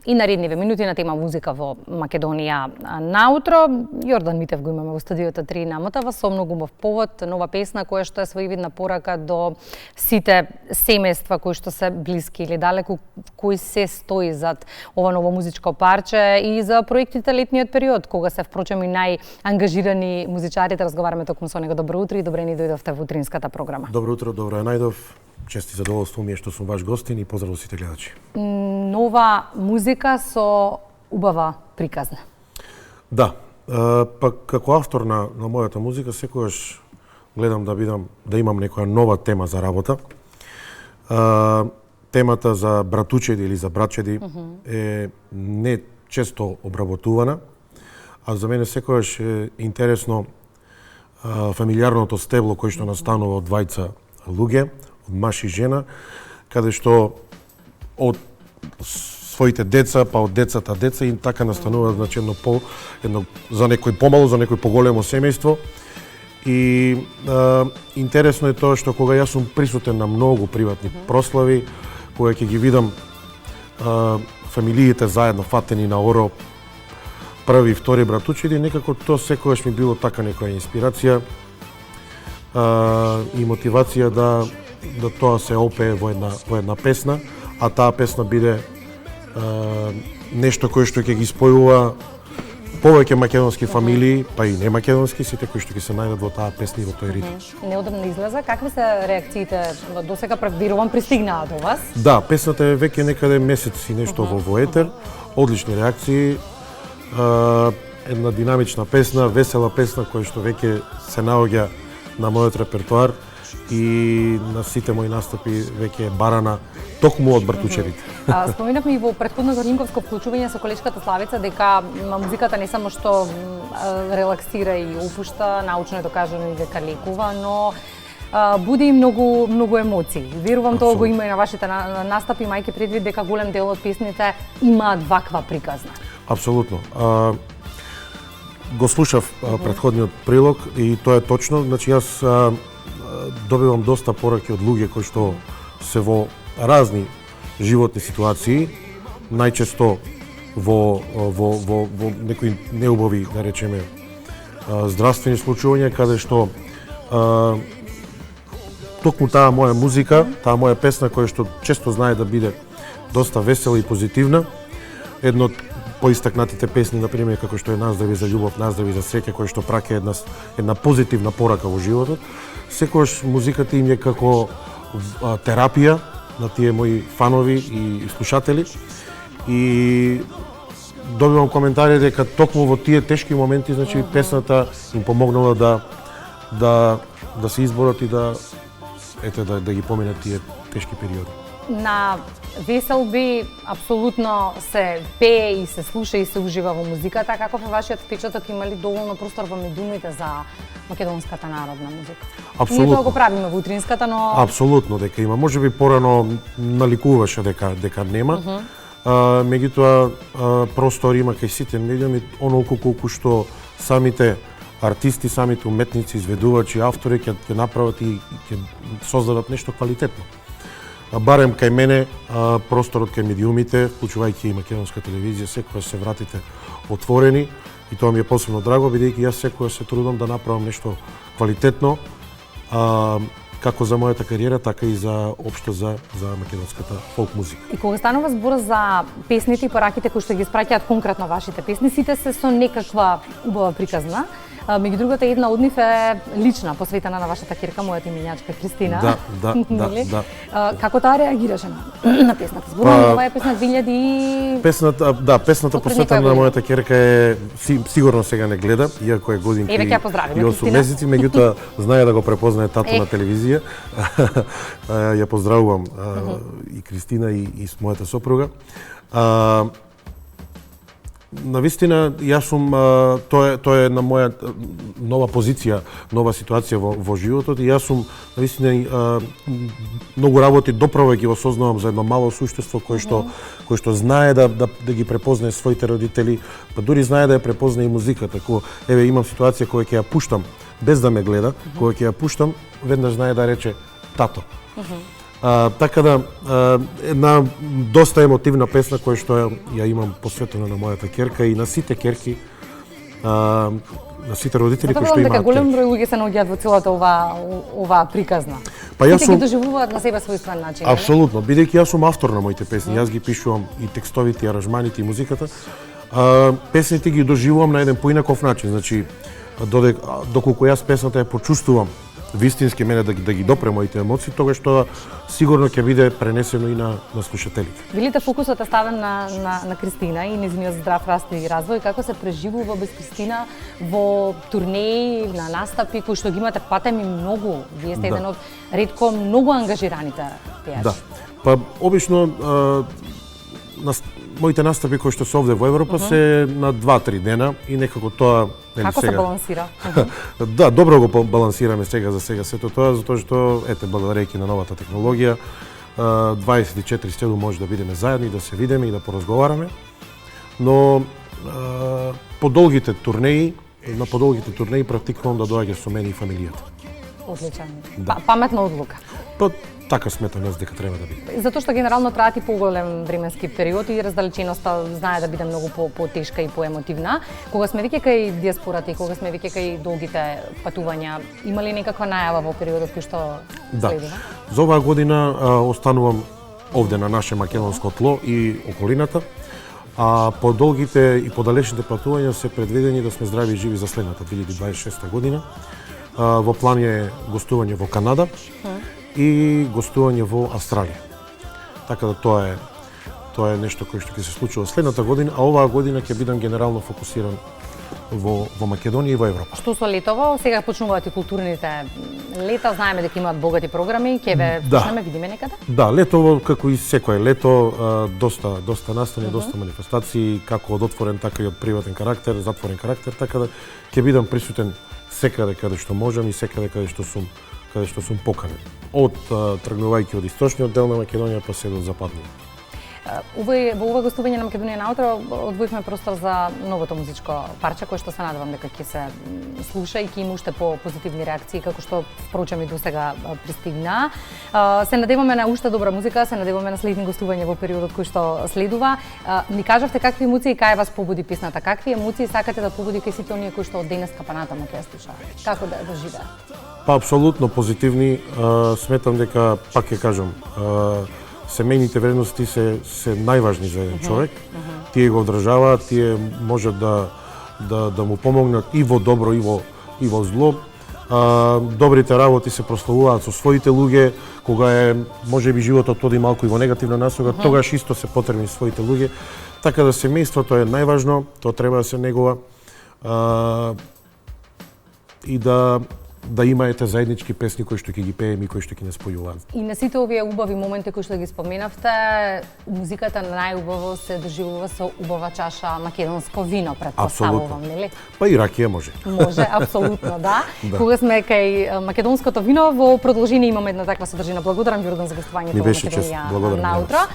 и наредниве минути на тема музика во Македонија наутро. Јордан Митев го имаме во студиото 3 на Мотава со многу убав повод, нова песна која што е своевидна порака до сите семејства кои што се блиски или далеку, кој се стои зад ова ново музичко парче и за проектите летниот период, кога се впрочем и најангажирани музичарите. Разговараме токму со него. Добро утро и добре ни дојдовте во утринската програма. Добро утро, добро ја најдов. Чест и задоволство ми е што сум ваш гостин и поздрав сите гледачи. Нова музика со убава приказна. Да, па како автор на мојата музика секогаш гледам да имам некоја нова тема за работа. Темата за братучеди или за братчеди е не често обработувана, а за мене секогаш е интересно фамилиарното стебло кој што настанува од двајца луѓе, од маж и жена, каде што од своите деца, па од децата деца и така настанува значи едно за некој помало, за некој поголемо семејство. И интересно е тоа што кога јас сум присутен на многу приватни прослави, кога ќе ги видам фамилиите заедно фатени на оро, први и втори братучеди, некако тоа секогаш ми било така некоја инспирација и мотивација да тоа се опее во една песна, а таа песна биде нешто кое што ќе ги спојува повеќе македонски фамилии, па и не македонски, сите кои што ќе се најдат во таа песна и во тој ритм. Неодамна излеза, какви се реакциите? Досега верувам пристигнаа до вас? Да, песната е веќе некаде месец и нешто во етер, одлични реакции. Една динамична песна, весела песна која што веќе се наоѓа на мојот репертоар и на сите мои настапи веќе е барана токму од братучерите. Споминавме и во претходното ринговско вклучување со колешката Славица дека музиката не само што релаксира и опушта, научно е докажано и дека лекува, но буди и многу емоции. Верувам тоа го има и на вашите настапи, мајке предвид дека голем дел од песните имаат ваква приказна. Апсолутно. Го слушав претходниот прилог и тоа е точно. Значи јас добивам доста пораки од луѓе кои што се во разни животни ситуации, најчесто во некои неубави, да речеме, здравствени случувања, каде што токму таа моја музика, таа моја песна која што често знае да биде доста весела и позитивна, едно од поистакнатите песни, например, како што е Наздрави за љубов, Наздрави за среќа, која што праќа една позитивна порака во животот, секогаш музиката им е како терапија на тие мои фанови и слушатели. И добивам коментари дека токму во тие тешки моменти, значи песната им помогнала да се изборат и да ги поминат тие тешки периоди. На веселби апсолутно се пее и се слуша и се ужива во музиката. Каков е вашиот впечаток? Има ли доволно простор во медиумите за македонската народна музика? Апсолутно. Ние тоа го правиме во утринската, но апсолутно дека има. Можеби порано наликуваше дека нема. Меѓутоа простор има кај сите медиуми, онолку колку што самите артисти, самите уметници, изведувачи, автори ќе направат и ќе создадат нешто квалитетно. Барем кај мене, просторот кај медиумите, вклучувајќи и македонска телевизија, секогаш се вратите отворени и тоа ми е посебно драго, бидејќи јас секогаш се трудам да направам нешто квалитетно, како за мојата кариера, така и за општо за македонската фолк музика. И кога станува збор за песните и пораките кои што ги испраќаат конкретно вашите песни, сите се со некаква убава приказна. Меѓу другото, една од нив е лична, посветена на вашата ќерка, мојата именјачка Кристина. Да. Како таа реагираше на песната? Зборуваме оваа песна 2000 Песната посветена на мојата ќерка е сигурно сега не гледа, иако е годинки и 8 месеци, меѓутоа знае да го препознае тато на телевизија. Ја поздравувам и Кристина и мојата сопруга. Навистина, јас сум, тоа е на моја нова позиција, нова ситуација во животот и јас сум, навистина, многу работи доправо ги осознавам за едно мало суштество кој што знае да ги препознае своите родители, па дури знае да ја препознае и музиката. Еве, имам ситуација која ќе ја пуштам без да ме гледа, кога ќе ја пуштам, веднаш знае да рече тато. Така да, една доста емотивна песна која што ја имам посветена на мојата ќерка и на сите ќерки, на сите родители кои што имаат. Голем број луѓе се наоѓаат во целата оваа приказна. Па јас сум ги доживуваат на себе својствен начин. Апсолутно, бидејќи јас сум автор на моите песни, јас ги пишувам и текстовите, и аранжманите, и музиката. Песните ги доживувам на еден поинаков начин, значи доколку јас песната ја почувствувам вистински мене да ги допре моите емоции, тогаш тоа сигурно ќе биде пренесено и на слушателите. Билите фокусот е ставен на Кристина и нејзиниот здрав раст и развој. Како се преживува без Кристина во турнеи, на настапи кои што ги имате патеми многу? Вие сте еден од ретко многу ангажираните пејачи. Да. Па обично моите настапи кои што се овде во Европа се на 2-3 дена и некако тоа како се балансира? Да, добро го балансираме сега за сега сето тоа, затоа што ете благодарејќи на новата технологија 24/7 може да бидеме заедно и да се видиме и да поразговараме. Но на подолгите турнеи практикувам да доаѓа со мене и фамилијата. Одличен. Да. Паметна одлука. Па така сметам јас дека треба да биде. Затоа што генерално траат и поголем временски период и раздалеченоста знае да биде многу потешка и поемотивна. Кога сме веќе кај диаспората и кога сме веќе кај долгите патувања, има ли некаква најава во периодот кој што следува? Да. За оваа година останувам овде на наше македонско тло и околината. А по долгите и подалечните патувања се предвидени да сме здрави и живи за следната 2026 година. Во план е гостување во Канада и гостување во Австралија. Така да тоа е нешто кое што ќе се случува следната година, а оваа година ќе бидам генерално фокусиран во Македонија и во Европа. Што со летово? Сега почнуваат и културните лета, знаеме дека имаат богати програми, ќе ве почнеме видиме некаде? Да, летово како и секое лето доста настани, доста манифестации, како од отворен така и од приватен карактер, затворен карактер, така да ќе бидам присутен секаде каде што можам и секаде каде што сум поканен. Од тргнувајќи од источниот дел на Македонија па се до западниот. Во ова гостување на Македонија наутро одвоивме простор за новото музичко парче кое што се надевам дека ќе се слуша и ќе има уште позитивни реакции како што впрочем и досега пристигна. Се надеваме на уште добра музика, се надеваме на следни гостувања во периодот кој што следува. Ни кажавте какви емоции кај вас побуди песната, какви емоции сакате да побуди кај сите оние кои што од денеска па натаму ќе ја слушаат? Како да живеат? Па апсолутно позитивни, сметам дека пак ќе кажам семејните вредности се најважни за еден човек. Тие го одржаваат, тие можат да му помогнат и во добро и во зло. Добрите работи се прославуваат со своите луѓе, кога можеби животот оди малку и во негативна насока, тогаш исто се потребни своите луѓе. Така да семејството е најважно, тоа треба да се негува и да имаете заеднички песни кои што ќе ги пееме и кои што ќе не спојуваат. И на сите овие убави моменти кои што ги споменавте, музиката најубаво се доживува со убава чаша македонско вино, претпоставувам, нели? Па и ракија може. Може, апсолутно, да. Кога сме кај македонското вино, во продолжение имаме една таква содржина. Благодарам ви, Јордан, за гостувањето во Македонија наутро.